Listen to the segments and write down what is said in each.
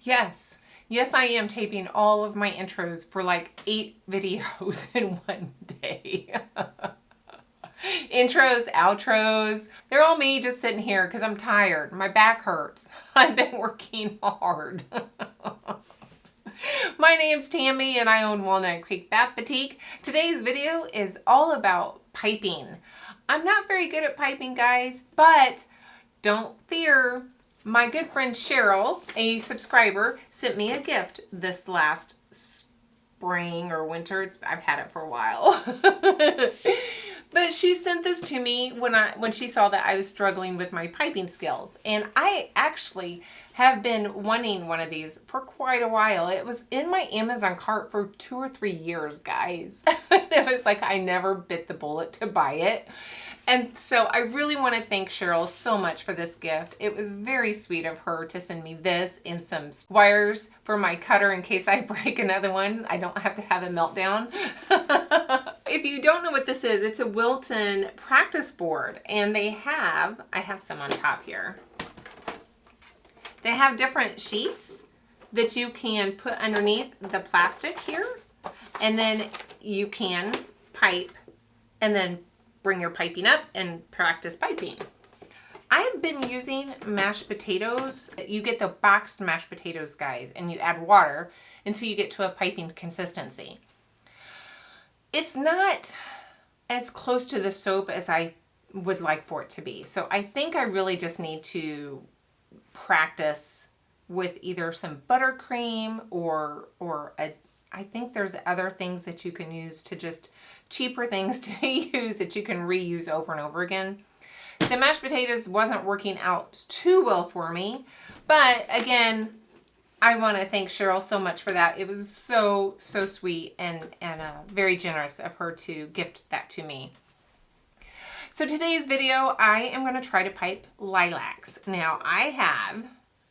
Yes. Yes, I am taping all of my intros for like 8 videos in one day. Intros, outros, they're all me just sitting here because I'm tired. My back hurts. I've been working hard. My name's Tammy and I own Walnut Creek Bath Boutique. Today's video is all about piping. I'm not very good at piping, guys, but don't fear. My good friend Cheryl, a subscriber, sent me a gift this last spring or winter. I've had it for a while. But she sent this to me when she saw that I was struggling with my piping skills. And I actually have been wanting one of these for quite a while. It was in my Amazon cart for 2 or 3 years, guys. It was like I never bit the bullet to buy it. And so I really want to thank Cheryl so much for this gift. It was very sweet of her to send me this and some wires for my cutter in case I break another one. I don't have to have a meltdown. If you don't know what this is, it's a Wilton practice board. And I have some on top here. They have different sheets that you can put underneath the plastic here. And then you can pipe and then bring your piping up and practice piping. I have been using mashed potatoes. You get the boxed mashed potatoes, guys, and you add water until you get to a piping consistency. It's not as close to the soap as I would like for it to be. So I think I really just need to practice with either some buttercream I think there's other things that you can use to just cheaper things to use that you can reuse over and over again. The mashed potatoes wasn't working out too well for me, but again, I want to thank Cheryl so much for that. It was so sweet and very generous of her to gift that to me. So today's video, I am going to try to pipe lilacs. Now I have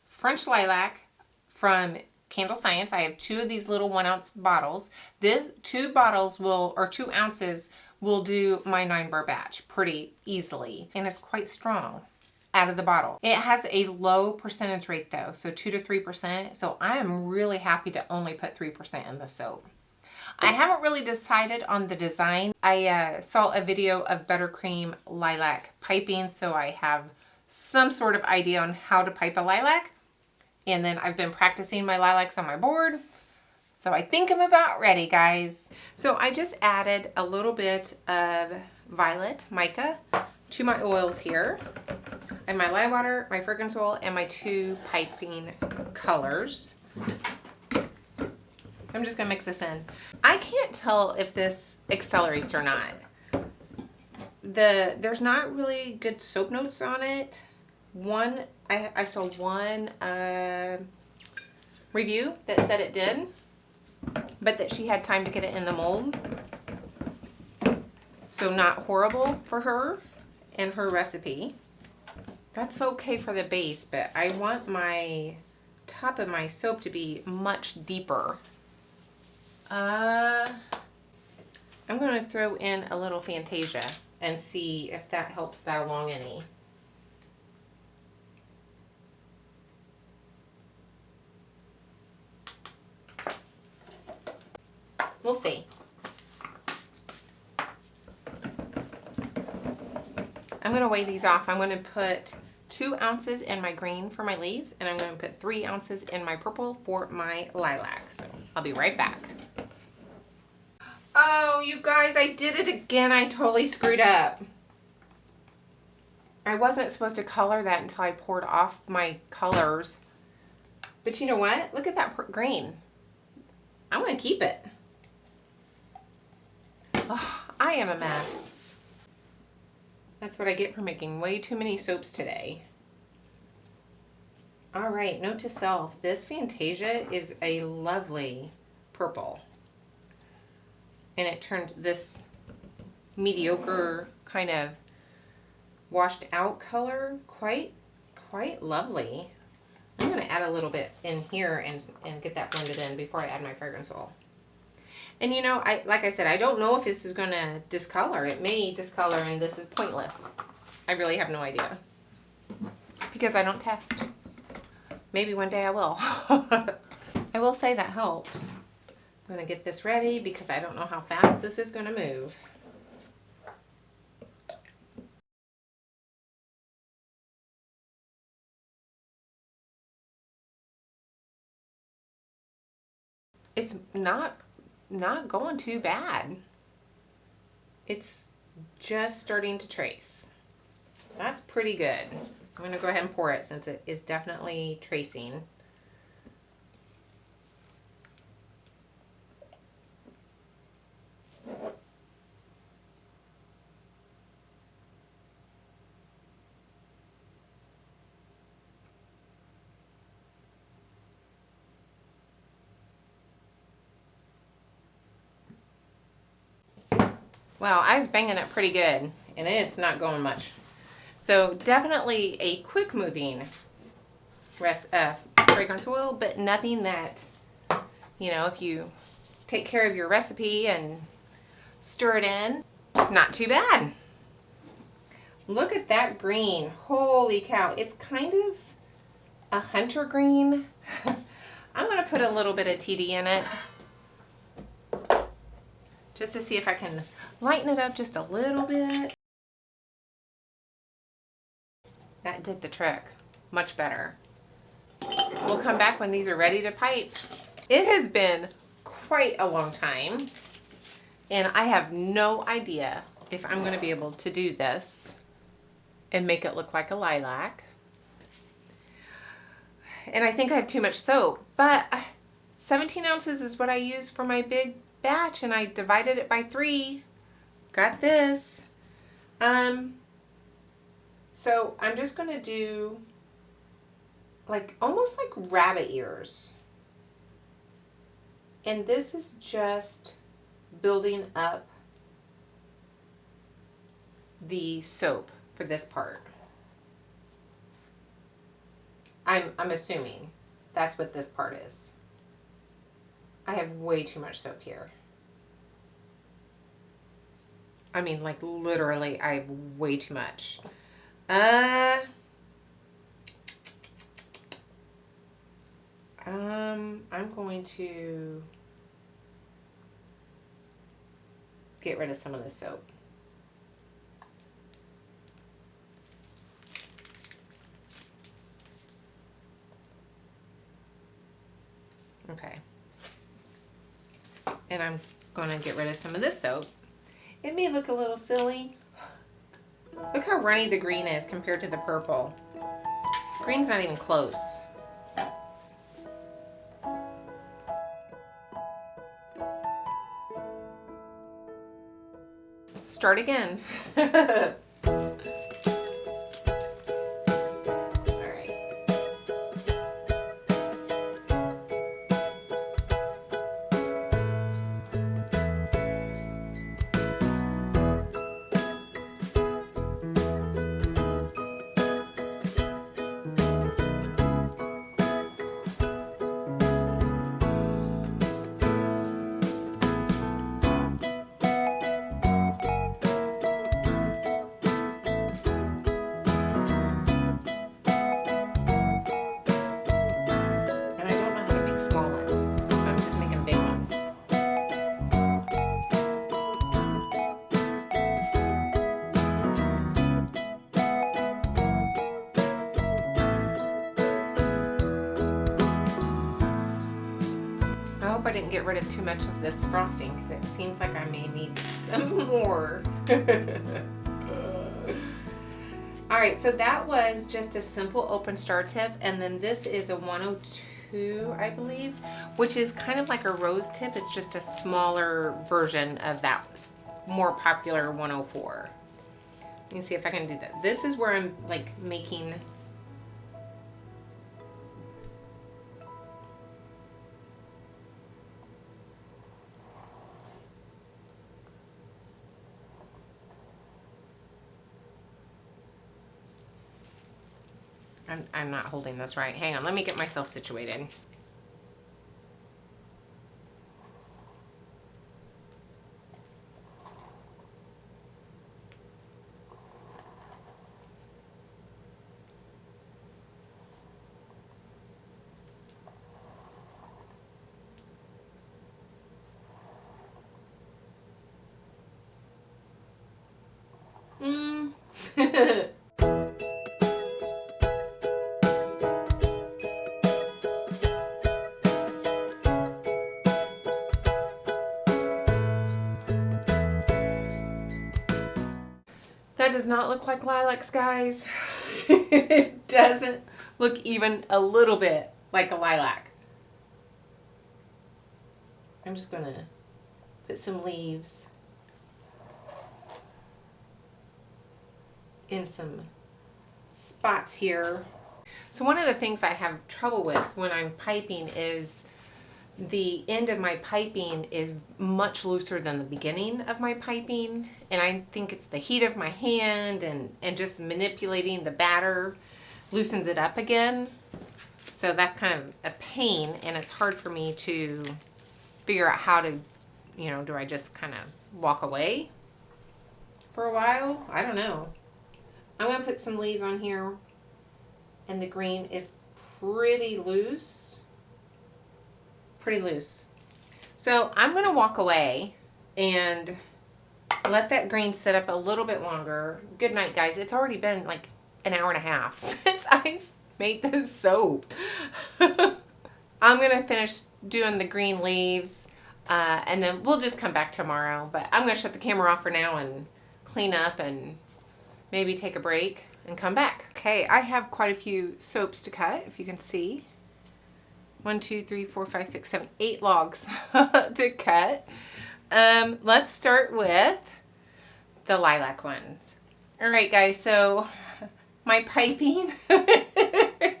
French lilac from Candle Science. I have 2 of these little 1-ounce bottles. This 2 ounces will do my 9-bar batch pretty easily, and it's quite strong out of the bottle. It has a low percentage rate though, so 2 to 3%. So I am really happy to only put 3% in the soap. I haven't really decided on the design. I saw a video of buttercream lilac piping, so I have some sort of idea on how to pipe a lilac. And then I've been practicing my lilacs on my board. So I think I'm about ready, guys. So I just added a little bit of violet mica to my oils here. And my lye water, my fragrance oil, and my 2 piping colors. So I'm just gonna mix this in. I can't tell if this accelerates or not. There's not really good soap notes on it. I saw one review that said it did, but that she had time to get it in the mold. So not horrible for her and her recipe. That's okay for the base, but I want my top of my soap to be much deeper. I'm going to throw in a little Fantasia and see if that helps that along any. We'll see. I'm going to weigh these off. I'm going to put 2 ounces in my green for my leaves, and I'm going to put 3 ounces in my purple for my lilac. So I'll be right back. Oh, you guys, I did it again. I totally screwed up. I wasn't supposed to color that until I poured off my colors. But you know what? Look at that green. I'm going to keep it. Oh, I am a mess. That's what I get for making way too many soaps today. All right, note to self, this Fantasia is a lovely purple. And it turned this mediocre kind of washed out color quite lovely. I'm going to add a little bit in here and get that blended in before I add my fragrance oil. And you know, like I said, I don't know if this is going to discolor. It may discolor and this is pointless. I really have no idea because I don't test. Maybe one day I will. I will say that helped. I'm going to get this ready because I don't know how fast this is going to move. It's not going too bad. It's just starting to trace. That's pretty good. I'm going to go ahead and pour it since it is definitely tracing. Wow, I was banging it pretty good, and it's not going much. So definitely a quick moving fragrance oil, but nothing that, you know, if you take care of your recipe and stir it in, not too bad. Look at that green. Holy cow. It's kind of a hunter green. I'm going to put a little bit of TD in it just to see if I can lighten it up just a little bit. That did the trick. Much better. We'll come back when these are ready to pipe. It has been quite a long time, and I have no idea if I'm going to be able to do this and make it look like a lilac. And I think I have too much soap, but 17 ounces is what I use for my big batch, and I divided it by 3. Got this. So I'm just going to do like almost like rabbit ears. And this is just building up the soap for this part. I'm assuming that's what this part is. I have way too much soap here. I mean, like literally, I have way too much. I'm going to get rid of some of the soap. Okay. And I'm going to get rid of some of this soap. It may look a little silly. Look how runny the green is compared to the purple. Green's not even close. Start again. I hope I didn't get rid of too much of this frosting because it seems like I may need some more. Alright, so that was just a simple open star tip, and then this is a 102, I believe, which is kind of like a rose tip. It's just a smaller version of that more popular 104. Let me see if I can do that. This is where I'm like making I'm not holding this right. Hang on, let me get myself situated. That does not look like lilacs, guys. It doesn't look even a little bit like a lilac. I'm just going to put some leaves in some spots here. So one of the things I have trouble with when I'm piping is the end of my piping is much looser than the beginning of my piping, and I think it's the heat of my hand and just manipulating the batter loosens it up again. So that's kind of a pain, and it's hard for me to figure out how to, you know, do I just kind of walk away for a while? I don't know. I'm going to put some leaves on here, and the green is pretty loose. Pretty loose. So I'm going to walk away and let that green sit up a little bit longer. Good night, guys. It's already been like an hour and a half since I made this soap. I'm going to finish doing the green leaves and then we'll just come back tomorrow. But I'm going to shut the camera off for now and clean up and maybe take a break and come back. Okay, I have quite a few soaps to cut, if you can see. 1, 2, 3, 4, 5, 6, 7, 8 logs to cut. Let's start with the lilac ones. All right, guys, so my piping, I've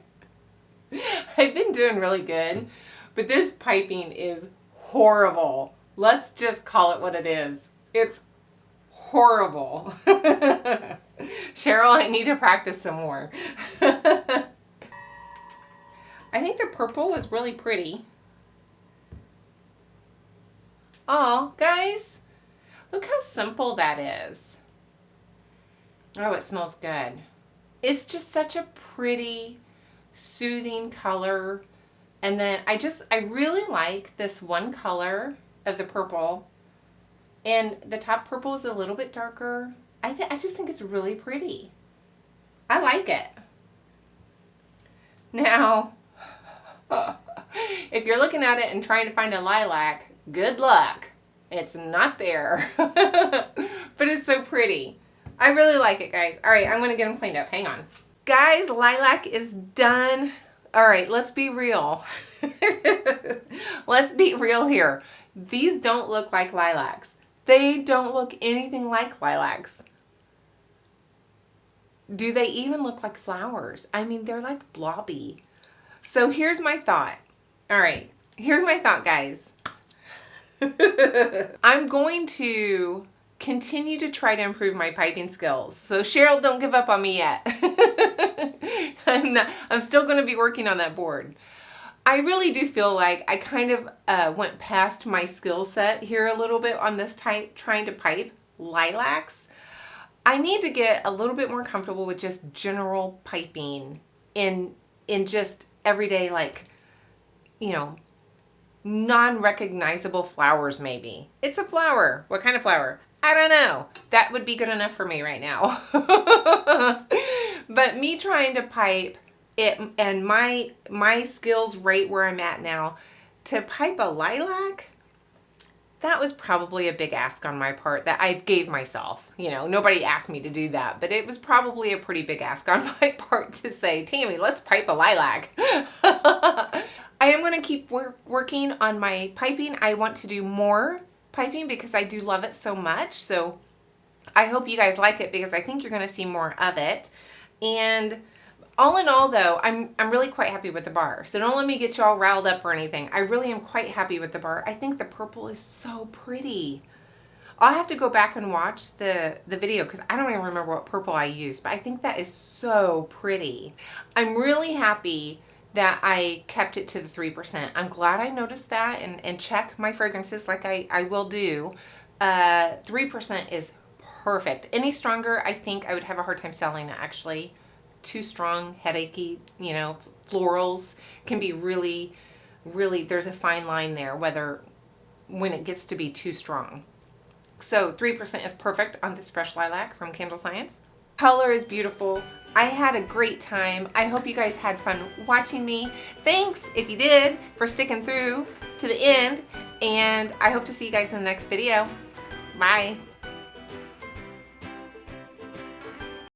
been doing really good, but this piping is horrible. Let's just call it what it is. It's horrible. Cheryl, I need to practice some more. I think the purple was really pretty. Oh, guys, look how simple that is. Oh, it smells good. It's just such a pretty, soothing color. And then I really like this one color of the purple. And the top purple is a little bit darker. I just think it's really pretty. I like it. Now, if you're looking at it and trying to find a lilac, good luck. It's not there. But it's so pretty. I really like it, guys. All right, I'm going to get them cleaned up. Hang on. Guys, lilac is done. All right, let's be real. Let's be real here. These don't look like lilacs. They don't look anything like lilacs. Do they even look like flowers? I mean, they're like blobby. So here's my thought. All right, here's my thought, guys. I'm going to continue to try to improve my piping skills. So Cheryl, don't give up on me yet. I'm still going to be working on that board. I really do feel like I kind of went past my skill set here a little bit on this trying to pipe lilacs. I need to get a little bit more comfortable with just general piping in just everyday, like, you know, non-recognizable flowers maybe. It's a flower. What kind of flower? I don't know. That would be good enough for me right now. But me trying to pipe it and my skills right where I'm at now to pipe a lilac, that was probably a big ask on my part that I gave myself. You know, nobody asked me to do that, but it was probably a pretty big ask on my part to say, Tammy, let's pipe a lilac. I am going to keep working on my piping. I want to do more piping because I do love it so much. So I hope you guys like it because I think you're going to see more of it. And all in all, though, I'm really quite happy with the bar. So don't let me get you all riled up or anything. I really am quite happy with the bar. I think the purple is so pretty. I'll have to go back and watch the video because I don't even remember what purple I used, but I think that is so pretty. I'm really happy that I kept it to the 3%. I'm glad I noticed that and check my fragrances like I will do. 3% is perfect. Any stronger, I think I would have a hard time selling it, actually. Too strong, headachy, you know, florals can be really, there's a fine line there when it gets to be too strong. So 3% is perfect on this Fresh Lilac from Candle Science. color is beautiful. I had a great time. I hope you guys had fun watching me. Thanks, if you did, for sticking through to the end. And I hope to see you guys in the next video. Bye.